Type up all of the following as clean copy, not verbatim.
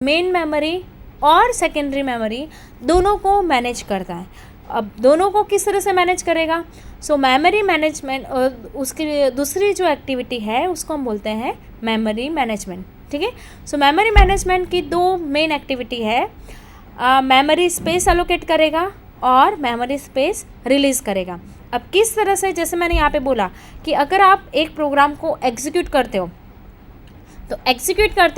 Main memory और secondary memory दोनों को मैनेज करता है। अब दोनों को किस तरह से मैनेज करेगा? सो मेमोरी मैनेजमेंट, उसकी दूसरी जो एक्टिविटी है उसको हम बोलते हैं मेमोरी मैनेजमेंट। ठीक है, सो मेमोरी मैनेजमेंट की दो मेन एक्टिविटी है, मेमोरी स्पेस एलोकेट करेगा और मेमोरी स्पेस रिलीज़ करेगा। अब किस तरह से, जैसे मैंने यहाँ पे बोला कि अगर आप एक प्रोग्राम को एग्जीक्यूट करते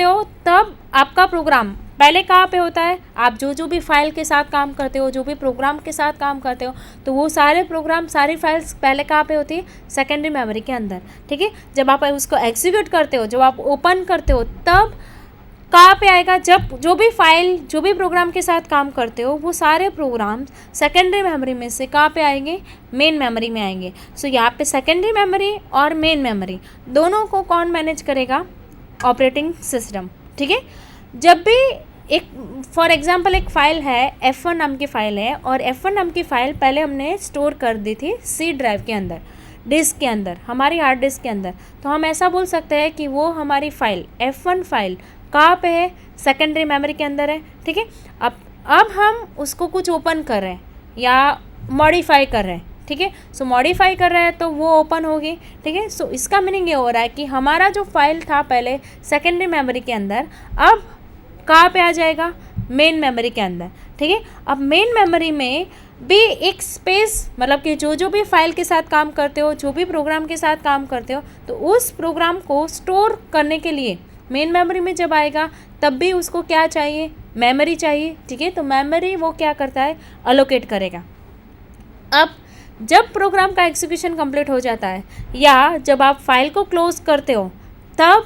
हो तब आपका प्रोग्राम पहले कहाँ पे होता है? आप जो भी फाइल के साथ काम करते हो, जो भी प्रोग्राम के साथ काम करते हो, तो वो सारे प्रोग्राम, सारी फाइल्स पहले कहाँ पे होती है? सेकेंडरी मेमोरी के अंदर। ठीक है, जब आप उसको एग्जीक्यूट करते हो, जब आप ओपन करते हो, तब कहाँ पे आएगा? जब जो भी फाइल, जो भी प्रोग्राम के साथ काम करते हो, वो सारे प्रोग्राम सेकेंडरी मेमोरी में से कहाँ पे आएंगे? मेन मेमोरी में आएंगे। सो यहाँ पे सेकेंडरी मेमोरी और मेन मेमोरी दोनों को कौन मैनेज करेगा? Operating system. ठीक है, जब भी एक, फॉर एग्जांपल एक फ़ाइल है, F1 नाम की फ़ाइल है, और F1 नाम की फ़ाइल पहले हमने स्टोर कर दी थी C ड्राइव के अंदर, डिस्क के अंदर, हमारी हार्ड डिस्क के अंदर। तो हम ऐसा बोल सकते हैं कि वो हमारी फ़ाइल F1 फाइल कहाँ पे है? सेकेंडरी मेमोरी के अंदर है। ठीक है, अब हम उसको कुछ ओपन कर रहे हैं या मॉडिफाई कर रहे हैं। ठीक है, सो मॉडिफाई कर रहे हैं तो वो ओपन होगी। ठीक है, सो इसका मीनिंग ये हो रहा है कि हमारा जो फाइल था पहले सेकेंडरी मेमोरी के अंदर, अब कहाँ पे आ जाएगा? मेन मेमोरी के अंदर। ठीक है, अब मेन मेमोरी में भी एक स्पेस, मतलब कि जो भी फाइल के साथ काम करते हो, जो भी प्रोग्राम के साथ काम करते हो, तो उस प्रोग्राम को स्टोर करने के लिए मेन मेमोरी में जब आएगा तब भी उसको क्या चाहिए? मेमोरी चाहिए। ठीक है, तो मेमोरी वो क्या करता है? अलोकेट करेगा। अब जब प्रोग्राम का एग्जीक्यूशन कंप्लीट हो जाता है या जब आप फाइल को क्लोज करते हो, तब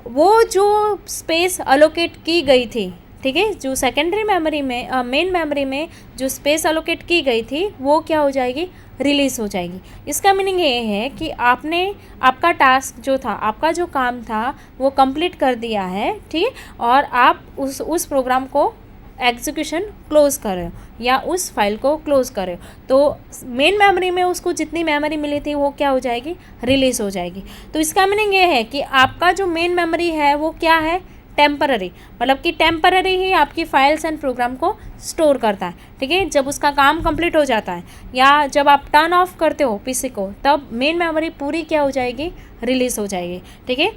वो जो स्पेस अलोकेट की गई थी, ठीक है, जो सेकेंडरी मेमोरी में, मेन मेमोरी में जो स्पेस अलोकेट की गई थी, वो क्या हो जाएगी? रिलीज़ हो जाएगी। इसका मीनिंग ये है कि आपने आपका टास्क जो था, आपका जो काम था, वो कंप्लीट कर दिया है। ठीक है, और आप उस प्रोग्राम को एग्जीक्यूशन क्लोज कर रहे हो या उस फाइल को क्लोज कर रहे हो, तो मेन मेमोरी में उसको जितनी मेमोरी मिली थी वो क्या हो जाएगी? रिलीज़ हो जाएगी। तो इसका मीनिंग ये है कि आपका जो मेन मेमोरी है वो क्या है? टेम्पररी, मतलब कि टेम्पररी ही आपकी फाइल्स एंड प्रोग्राम को स्टोर करता है। ठीक है, जब उसका काम कंप्लीट हो जाता है या जब आप टर्न ऑफ करते हो पीसी को, तब मेन मेमोरी पूरी क्या हो जाएगी? रिलीज़ हो जाएगी। ठीक है,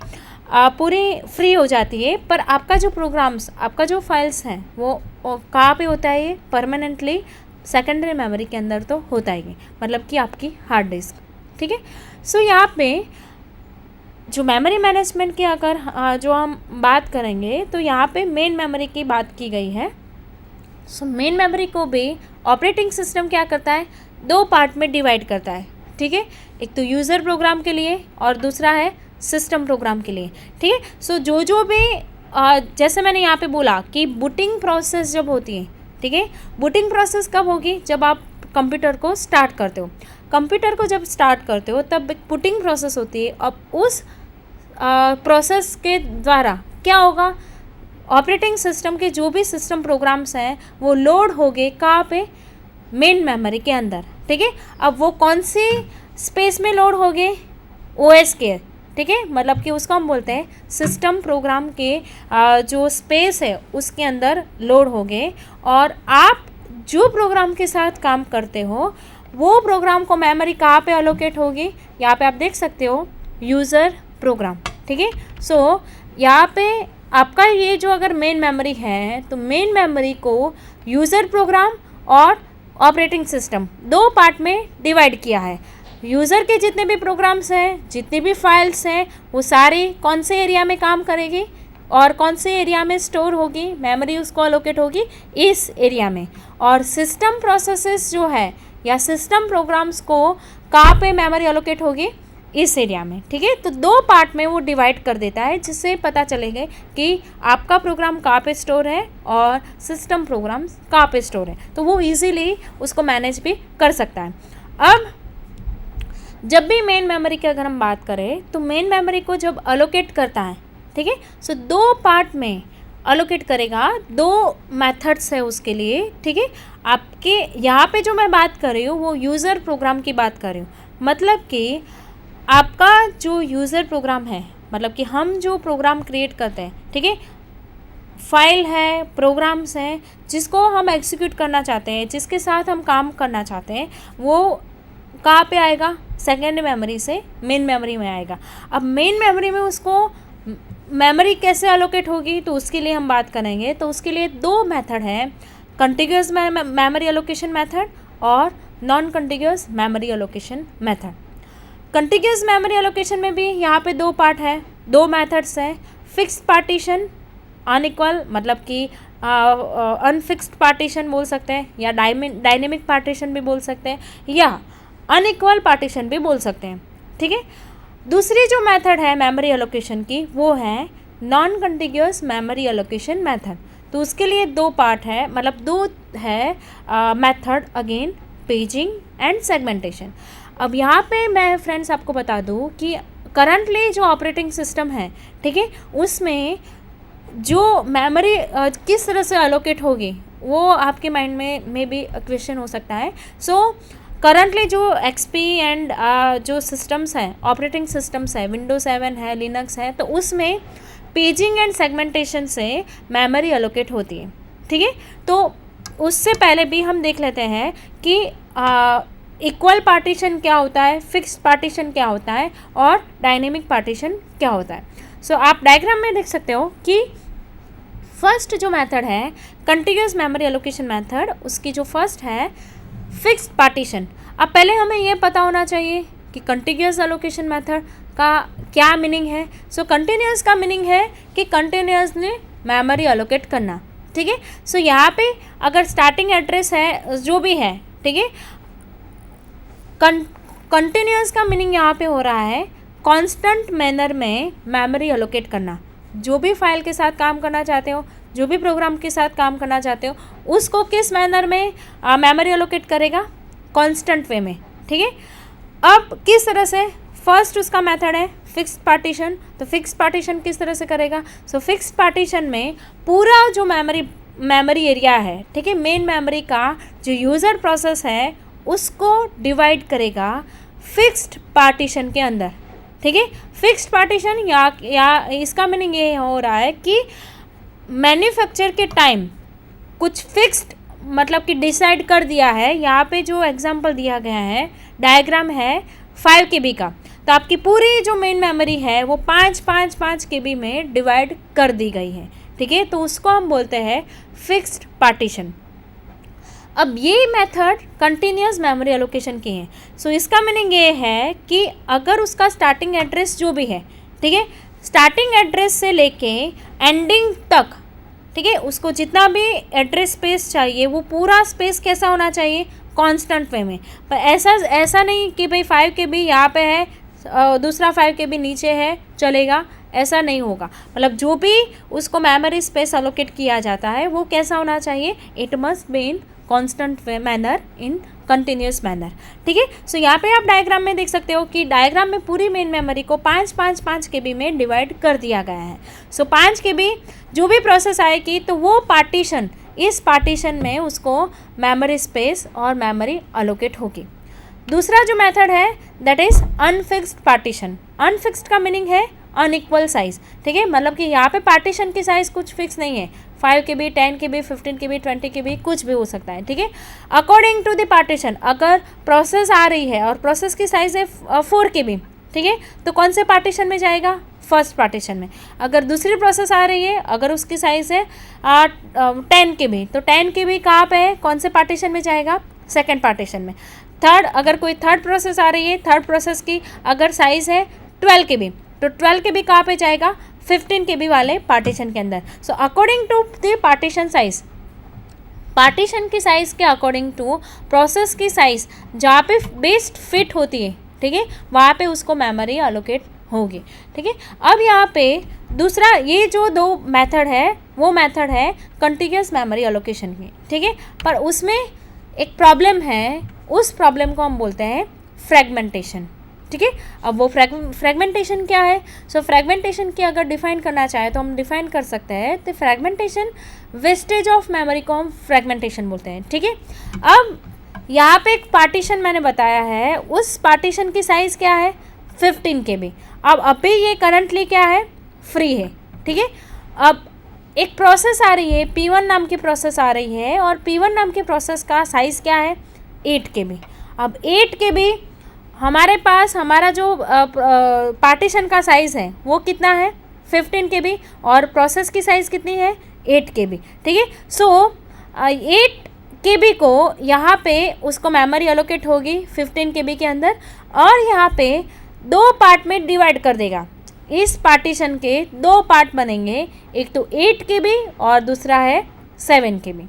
पूरी फ्री हो जाती है। पर आपका जो प्रोग्राम्स, आपका जो फाइल्स हैं, वो कहाँ पे होता है? ये परमानेंटली सेकेंडरी मेमोरी के अंदर तो होता ही, मतलब कि आपकी हार्ड डिस्क। ठीक है, सो यहाँ पे जो मेमोरी मैनेजमेंट की अगर जो हम बात करेंगे, तो यहाँ पे मेन मेमोरी की बात की गई है। सो मेन मेमोरी को भी ऑपरेटिंग सिस्टम क्या करता है? दो पार्ट में डिवाइड करता है। ठीक है, एक तो यूज़र प्रोग्राम के लिए और दूसरा है सिस्टम प्रोग्राम के लिए। ठीक है, सो जो भी जैसे मैंने यहाँ पे बोला कि बूटिंग प्रोसेस जब होती है, ठीक है, बूटिंग प्रोसेस कब होगी? जब आप कंप्यूटर को स्टार्ट करते हो। कंप्यूटर को जब स्टार्ट करते हो तब एक बूटिंग प्रोसेस होती है। अब उस प्रोसेस के द्वारा क्या होगा? ऑपरेटिंग सिस्टम के जो भी सिस्टम प्रोग्राम्स हैं वो लोड हो गए कहाँ पे? मेन मेमोरी के अंदर। ठीक है, अब वो कौन सी स्पेस में लोड हो गए? ओएस के। ठीक है, मतलब कि उसको हम बोलते हैं सिस्टम प्रोग्राम के जो स्पेस है उसके अंदर लोड हो गए, और आप जो प्रोग्राम के साथ काम करते हो वो प्रोग्राम को मेमोरी कहाँ पे अलोकेट होगी? यहाँ पे आप देख सकते हो यूज़र प्रोग्राम। ठीक है, सो यहाँ पे आपका ये जो अगर मेन मेमोरी है, तो मेन मेमोरी को यूज़र प्रोग्राम और ऑपरेटिंग सिस्टम दो पार्ट में डिवाइड किया है। यूज़र के जितने भी प्रोग्राम्स हैं, जितनी भी फाइल्स हैं, वो सारी कौन से एरिया में काम करेगी और कौन से एरिया में स्टोर होगी? मेमोरी उसको अलोकेट होगी इस एरिया में। और सिस्टम प्रोसेसेस जो है या सिस्टम प्रोग्राम्स को कहाँ पे मेमोरी अलोकेट होगी? इस एरिया में। ठीक है, तो दो पार्ट में वो डिवाइड कर देता है, जिससे पता चलेगा कि आपका प्रोग्राम कहाँ पे स्टोर है और सिस्टम प्रोग्राम कहाँ पे स्टोर है, तो वो इजीली उसको मैनेज भी कर सकता है। अब जब भी मेन मेमोरी की अगर हम बात करें, तो मेन मेमोरी को जब अलोकेट करता है, ठीक है, सो दो पार्ट में अलोकेट करेगा। दो मेथड्स है उसके लिए। ठीक है, आपके यहाँ पे जो मैं बात कर रही हूँ वो यूज़र प्रोग्राम की बात कर रही हूँ। मतलब कि आपका जो यूज़र प्रोग्राम है, मतलब कि हम जो प्रोग्राम क्रिएट करते हैं, ठीक है, फाइल है, प्रोग्राम्स हैं जिसको हम एग्जीक्यूट करना चाहते हैं, जिसके साथ हम काम करना चाहते हैं, वो कहाँ पे आएगा, सेकेंडरी मेमोरी से मेन मेमोरी में आएगा। अब मेन मेमोरी में उसको मेमोरी कैसे अलोकेट होगी, तो उसके लिए हम बात करेंगे। तो उसके लिए दो मेथड हैं, कंटिग्यूअस मेमोरी अलोकेशन मेथड और non contiguous memory allocation method. Contiguous memory allocation में भी यहाँ पे दो पार्ट है, दो मेथड्स हैं। फिक्स्ड पार्टीशन, अनइक्वल मतलब कि अनफिक्स्ड पार्टीशन बोल सकते हैं, या डायनेमिक पार्टीशन भी बोल सकते हैं, या अनइक्वल पार्टीशन भी बोल सकते हैं। ठीक है। दूसरी जो मेथड है मेमोरी एलोकेशन की, वो है non contiguous memory allocation method. तो उसके लिए दो पार्ट है, मतलब दो है method again, paging and segmentation. अब यहाँ पे मैं फ्रेंड्स आपको बता दूँ कि करंटली जो ऑपरेटिंग सिस्टम है, ठीक है, उसमें जो मेमोरी किस तरह से अलोकेट होगी वो आपके माइंड में भी क्वेश्चन हो सकता है। सो करंटली जो XP एंड जो सिस्टम्स हैं, ऑपरेटिंग सिस्टम्स है, विंडोज 7 है, लिनक्स है, तो उसमें पेजिंग एंड सेगमेंटेशन से मेमोरी अलोकेट होती है। ठीक है। तो उससे पहले भी हम देख लेते हैं कि इक्वल पार्टीशन क्या होता है, फिक्स्ड पार्टीशन क्या होता है और डायनेमिक पार्टीशन क्या होता है। सो आप डायग्राम में देख सकते हो कि फर्स्ट जो मेथड है कंटिन्यूअस मेमोरी एलोकेशन मेथड, उसकी जो फर्स्ट है फिक्स्ड पार्टीशन। अब पहले हमें ये पता होना चाहिए कि कंटिन्यूअस एलोकेशन मेथड का क्या मीनिंग है। सो कंटिन्यूअस का मीनिंग है कि कंटिन्यूअसली मेमोरी एलोकेट करना। ठीक है। सो यहाँ पे अगर स्टार्टिंग एड्रेस है जो भी है, ठीक है, कंटिन्यूअस का मीनिंग यहाँ पे हो रहा है कांस्टेंट मैनर में मेमोरी एलोकेट करना। जो भी फाइल के साथ काम करना चाहते हो, जो भी प्रोग्राम के साथ काम करना चाहते हो, उसको किस मैनर में मेमोरी एलोकेट करेगा, कांस्टेंट वे में। ठीक है। अब किस तरह से, फर्स्ट उसका मेथड है फिक्स्ड पार्टीशन। तो फिक्स्ड पार्टीशन किस तरह से करेगा, सो फिक्स्ड पार्टीशन में पूरा जो मेमोरी एरिया है, ठीक है, मेन मेमोरी का जो यूज़र प्रोसेस है उसको डिवाइड करेगा फिक्स्ड पार्टीशन के अंदर। ठीक है। फिक्स्ड पार्टीशन या इसका मीनिंग ये हो रहा है कि मैन्युफैक्चर के टाइम कुछ फिक्स्ड मतलब कि डिसाइड कर दिया है। यहाँ पे जो एग्जांपल दिया गया है, डायग्राम है 5 KB का, तो आपकी पूरी जो मेन मेमोरी है वो 5 KB में डिवाइड कर दी गई है। ठीक है। तो उसको हम बोलते हैं फिक्स्ड पार्टीशन। अब ये मेथड कंटिन्यूअस मेमोरी एलोकेशन की है। सो इसका मीनिंग ये है कि अगर उसका स्टार्टिंग एड्रेस जो भी है, ठीक है, स्टार्टिंग एड्रेस से लेके एंडिंग तक, ठीक है, उसको जितना भी एड्रेस स्पेस चाहिए वो पूरा स्पेस कैसा होना चाहिए, कांस्टेंट वे में। पर ऐसा नहीं कि भाई 5 KB यहाँ पे है, दूसरा 5 KB नीचे है, चलेगा, ऐसा नहीं होगा। मतलब जो भी उसको मेमोरी स्पेस अलोकेट किया जाता है वो कैसा होना चाहिए, it must be in constant way manner, in continuous manner. ठीक है। सो यहाँ पे आप डायग्राम में देख सकते हो कि डायग्राम में पूरी मेन मेमोरी को 5 KB में डिवाइड कर दिया गया है। सो 5 KB जो भी प्रोसेस आएगी तो वो पार्टीशन, इस पार्टीशन में उसको मेमोरी स्पेस और मेमोरी अलोकेट होगी। दूसरा जो मेथड है that is unfixed partition. Unfixed का मीनिंग है अनइक्वल साइज। ठीक है। मतलब कि यहाँ पे पार्टीशन की साइज कुछ फिक्स नहीं है, 5 KB, 10 KB, 15 KB, 20 KB कुछ भी हो सकता है। ठीक है। अकॉर्डिंग टू द पार्टीशन, अगर प्रोसेस आ रही है और प्रोसेस की साइज है 4 KB, ठीक है, तो कौन से पार्टीशन में जाएगा, फर्स्ट पार्टीशन में। अगर दूसरी प्रोसेस आ रही है, अगर उसकी साइज है 10 KB, तो 10 KB कहाँ पे है, कौन से पार्टीशन में जाएगा, सेकेंड पार्टीशन में। थर्ड, अगर कोई थर्ड प्रोसेस आ रही है, थर्ड प्रोसेस की अगर साइज है 12 KB, तो 12 KB कहाँ पे जाएगा, 15 KB वाले पार्टीशन के अंदर। So according to the partition size, partition की साइज के अकॉर्डिंग टू प्रोसेस की साइज जहाँ पे बेस्ट फिट होती है, ठीक है, वहाँ पे उसको मेमोरी अलोकेट होगी। ठीक है। अब यहाँ पे दूसरा, ये जो दो मेथड है वो मेथड है कंटिन्यूअस मेमोरी अलोकेशन की। ठीक है। पर उसमें एक प्रॉब्लम है, उस प्रॉब्लम को हम बोलते हैं फ्रेगमेंटेशन। ठीक है। अब वो फ्रेगमेंटेशन क्या है, सो फ्रेगमेंटेशन की अगर डिफाइन करना चाहे तो हम डिफाइन कर सकते हैं, तो फ्रेगमेंटेशन, वेस्टेज ऑफ मेमोरी को हम फ्रेगमेंटेशन बोलते हैं। ठीक है। अब यहाँ पे एक पार्टीशन मैंने बताया है, उस पार्टीशन की साइज़ क्या है, 15 KB। अब अभी ये करंटली क्या है, फ्री है। ठीक है। अब एक प्रोसेस आ रही है, P1 नाम की प्रोसेस आ रही है, और P1 नाम की प्रोसेस का साइज़ क्या है, 8 KB। अब 8 KB हमारे पास हमारा जो पार्टीशन का साइज़ है वो कितना है, 15 KB, और प्रोसेस की साइज़ कितनी है, 8 KB। ठीक है, सो 8 KB को यहाँ पे उसको मेमोरी एलोकेट होगी 15 KB के अंदर, और यहाँ पे 2 पार्ट में डिवाइड कर देगा। इस पार्टीशन के 2 पार्ट बनेंगे, एक तो 8 KB और दूसरा है 7 KB।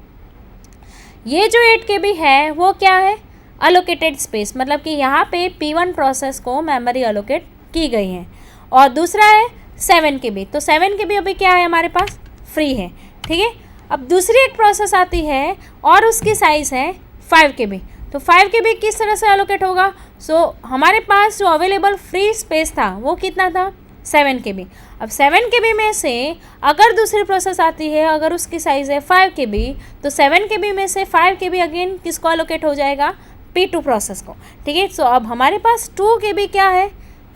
ये जो 8 KB है वो क्या है, अलोकेटेड स्पेस, मतलब कि यहाँ पे P1 प्रोसेस को मेमोरी अलोकेट की गई है, और दूसरा है 7 KB। तो 7 KB अभी क्या है हमारे पास, फ्री है। ठीक है, अब दूसरी एक प्रोसेस आती है और उसकी साइज़ है 5 KB। तो 5 KB किस तरह से अलोकेट होगा, हमारे पास जो अवेलेबल फ्री स्पेस था वो कितना था, 7 KB। अब 7 KB में से अगर दूसरी प्रोसेस आती है, अगर उसकी साइज़ है 5 KB, तो 7 KB में से 5 KB अगेन किसको अलोकेट हो जाएगा, P2 प्रोसेस को। ठीक है, अब हमारे पास 2 KB क्या है,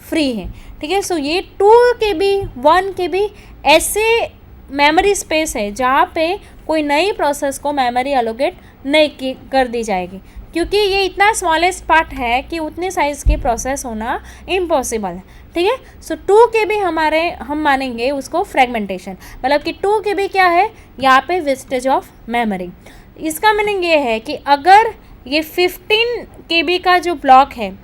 फ्री है। ठीक है, ये 2 KB 1 KB ऐसे मेमोरी स्पेस है जहाँ पे कोई नई प्रोसेस को मेमोरी एलोकेट नहीं कर दी जाएगी, क्योंकि ये इतना स्मॉलेस्ट पार्ट है कि उतने साइज़ की प्रोसेस होना इम्पॉसिबल है। ठीक है, 2 KB हम मानेंगे उसको फ्रेगमेंटेशन, मतलब कि 2 KB क्या है, यहाँ पे वेस्टेज ऑफ मेमोरी। इसका मीनिंग ये है कि अगर ये 15 KB का जो ब्लॉक है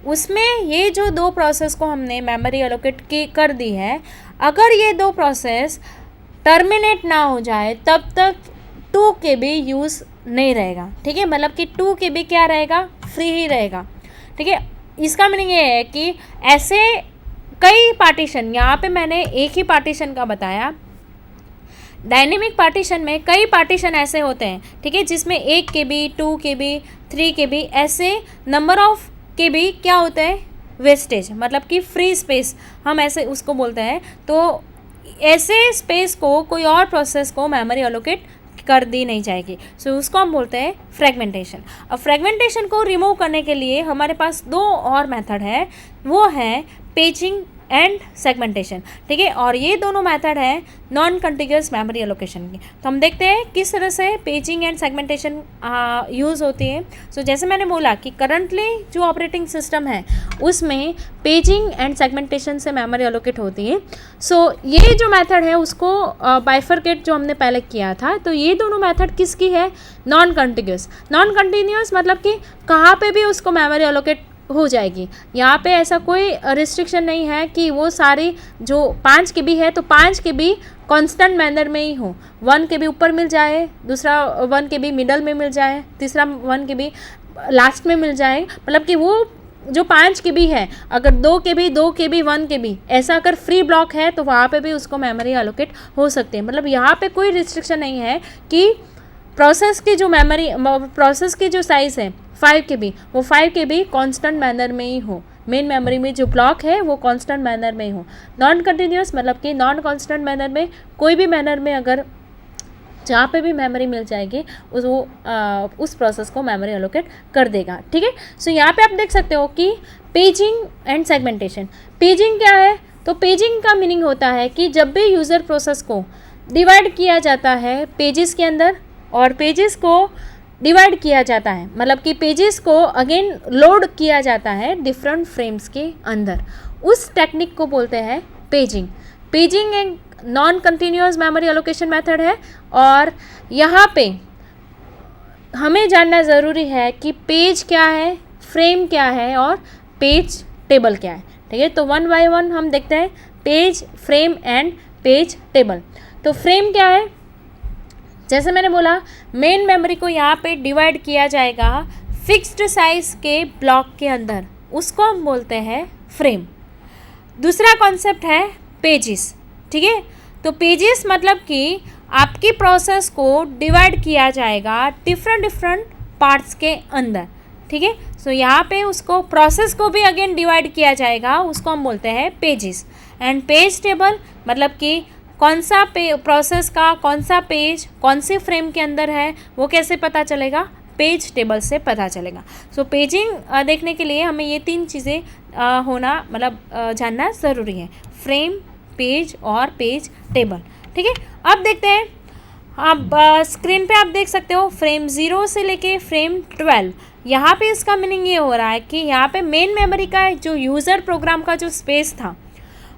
उसमें ये जो 2 प्रोसेस को हमने मेमोरी एलोकेट कर दी है, अगर ये 2 प्रोसेस टर्मिनेट ना हो जाए तब तक 2 KB यूज़ नहीं रहेगा। ठीक है, मतलब कि 2 KB क्या रहेगा, फ्री ही रहेगा। ठीक है, इसका मीनिंग ये है कि ऐसे कई पार्टीशन, यहाँ पे मैंने एक ही पार्टीशन का बताया, डायनेमिक पार्टीशन में कई पार्टीशन ऐसे होते हैं। ठीक है, जिसमें 1 KB 2 KB 3 KB ऐसे नंबर ऑफ KB क्या होते हैं, वेस्टेज, मतलब कि फ्री स्पेस हम ऐसे उसको बोलते हैं। तो ऐसे स्पेस को कोई और प्रोसेस को मेमोरी एलोकेट कर दी नहीं जाएगी, उसको हम बोलते हैं फ्रेगमेंटेशन। अब फ्रेगमेंटेशन को रिमूव करने के लिए हमारे पास 2 और मेथड है, वो है पेजिंग एंड सेगमेंटेशन। ठीक है, और ये दोनों मेथड है नॉन कंटिग्यूअस मेमोरी एलोकेशन की। तो हम देखते हैं किस तरह से पेजिंग एंड सेगमेंटेशन यूज़ होती है। जैसे मैंने बोला कि करंटली जो ऑपरेटिंग सिस्टम है उसमें पेजिंग एंड सेगमेंटेशन से मेमोरी एलोकेट होती है। ये जो मेथड है उसको बाइफरकेट जो हमने पहले किया था, तो ये दोनों मेथड किसकी है, नॉन कंटिग्यूअस। नॉन कंटिन्यूअस मतलब कि कहाँ पे भी उसको मेमोरी एलोकेट हो जाएगी, यहाँ पे ऐसा कोई रिस्ट्रिक्शन नहीं है कि वो सारी जो 5 KB है तो 5 KB कांस्टेंट मैनर में ही हो, 1 KB ऊपर मिल जाए, दूसरा 1 KB मिडल में मिल जाए, तीसरा 1 KB लास्ट में मिल जाए, मतलब कि वो जो 5 KB है, अगर 2 KB 2 KB 1 KB ऐसा अगर फ्री ब्लॉक है तो वहाँ पे भी उसको मेमोरी एलोकेट हो सकते हैं। मतलब यहाँ पे कोई रिस्ट्रिक्शन नहीं है कि प्रोसेस की जो मेमोरी, प्रोसेस की जो साइज़ है 5 KB, वो 5 KB कांस्टेंट मैनर में ही हो, मेन मेमोरी में जो ब्लॉक है वो कांस्टेंट मैनर में ही हो। नॉन कंटिन्यूअस मतलब कि नॉन कांस्टेंट मैनर में कोई भी मैनर में अगर जहाँ पे भी मेमोरी मिल जाएगी उस प्रोसेस को मेमोरी एलोकेट कर देगा। ठीक है, यहाँ पे आप देख सकते हो कि पेजिंग एंड सेगमेंटेशन। पेजिंग क्या है, तो पेजिंग का मीनिंग होता है कि जब भी यूज़र प्रोसेस को डिवाइड किया जाता है पेजेस के अंदर, और पेजेस को डिवाइड किया जाता है, मतलब कि पेजेस को अगेन लोड किया जाता है डिफरेंट फ्रेम्स के अंदर, उस टेक्निक को बोलते हैं पेजिंग। पेजिंग एक non continuous memory allocation method है, और यहाँ पे हमें जानना ज़रूरी है कि पेज क्या है, फ्रेम क्या है और पेज टेबल क्या है। ठीक है, तो 1 बाय 1 हम देखते हैं page, frame and page table. तो फ्रेम क्या है, जैसे मैंने बोला मेन मेमोरी को यहाँ पे डिवाइड किया जाएगा फिक्स्ड साइज के ब्लॉक के अंदर, उसको हम बोलते हैं फ्रेम। दूसरा कॉन्सेप्ट है पेजेस। ठीक है, तो पेजेस मतलब कि आपकी प्रोसेस को डिवाइड किया जाएगा डिफरेंट पार्ट्स के अंदर। ठीक है, यहाँ पे उसको प्रोसेस को भी अगेन डिवाइड किया जाएगा, उसको हम बोलते हैं पेजेस। एंड पेज टेबल मतलब कि कौन सा प्रोसेस का कौन सा पेज कौन सी फ्रेम के अंदर है वो कैसे पता चलेगा, पेज टेबल से पता चलेगा। पेजिंग देखने के लिए हमें ये 3 चीज़ें होना मतलब जानना ज़रूरी है, फ्रेम, पेज और पेज टेबल। ठीक है, अब देखते हैं, आप स्क्रीन पे आप देख सकते हो फ्रेम 0 से लेके फ्रेम 12। यहाँ पे इसका मीनिंग ये हो रहा है कि यहाँ पे मेन मेमोरी का जो यूज़र प्रोग्राम का जो स्पेस था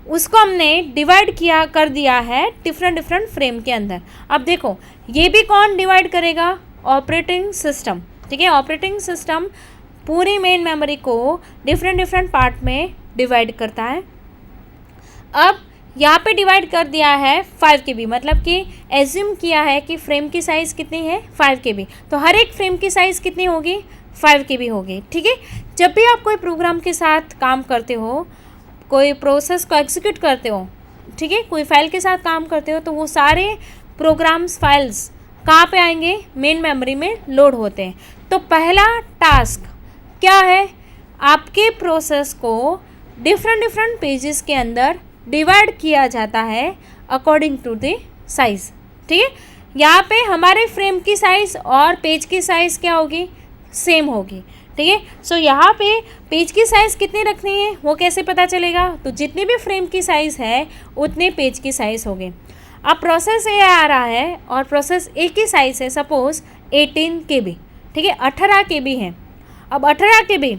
उसको हमने डिवाइड कर दिया है डिफरेंट फ्रेम के अंदर। अब देखो ये भी कौन डिवाइड करेगा, ऑपरेटिंग सिस्टम। ठीक है, ऑपरेटिंग सिस्टम पूरी मेन मेमोरी को डिफरेंट पार्ट में डिवाइड करता है। अब यहाँ पे डिवाइड कर दिया है 5 KB, मतलब कि एज्यूम किया है कि फ्रेम की साइज़ कितनी है 5 KB, तो हर एक फ्रेम की साइज़ कितनी होगी 5 KB होगी। ठीक है, जब भी आप कोई प्रोग्राम के साथ काम करते हो, कोई प्रोसेस को एग्जीक्यूट करते हो, ठीक है, कोई फाइल के साथ काम करते हो, तो वो सारे प्रोग्राम्स फाइल्स कहाँ पे आएंगे, मेन मेमोरी में लोड होते हैं। तो पहला टास्क क्या है, आपके प्रोसेस को डिफरेंट पेजेस के अंदर डिवाइड किया जाता है अकॉर्डिंग टू द साइज़। ठीक है, यहाँ पे हमारे फ्रेम की साइज़ और पेज की साइज़ क्या होगी, सेम होगी। ठीक है, सो यहाँ पे पेज की साइज़ कितनी रखनी है वो कैसे पता चलेगा, तो जितनी भी फ्रेम की साइज़ है उतने पेज की साइज़ होगी। अब प्रोसेस ए आ रहा है और प्रोसेस ए की साइज़ है सपोज़ 18 KB। ठीक है, 18 KB है। अब 18 KB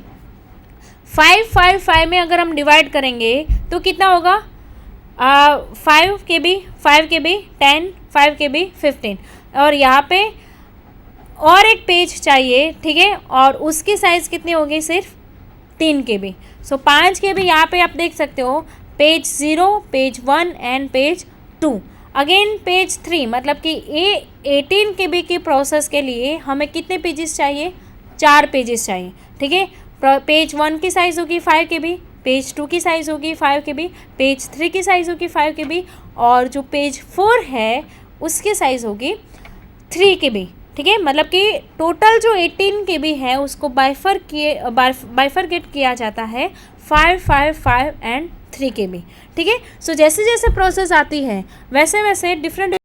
5 में अगर हम डिवाइड करेंगे तो कितना होगा, 5 KB 10, 5 KB 15, और यहाँ पे और एक पेज चाहिए। ठीक है, और उसकी साइज़ कितनी होगी, सिर्फ 3 KB। सो 5 KB यहाँ पे आप देख सकते हो, page 0, page 1 and page 2। Again page 3, मतलब कि 18 KB की प्रोसेस के लिए हमें कितने पेजेस चाहिए, 4 पेजेस चाहिए। ठीक है, पेज 1 की साइज़ होगी 5 KB, पेज 2 की साइज़ होगी 5 KB, पेज 3 की साइज़ होगी 5 KB, और जो पेज 4 है उसकी साइज़ होगी 3 KB। ठीक है, मतलब कि टोटल जो 18 KB है उसको बाइफरकेट किया जाता है 5 एंड 3 KB। ठीक है, सो जैसे जैसे प्रोसेस आती है वैसे वैसे डिफरेंट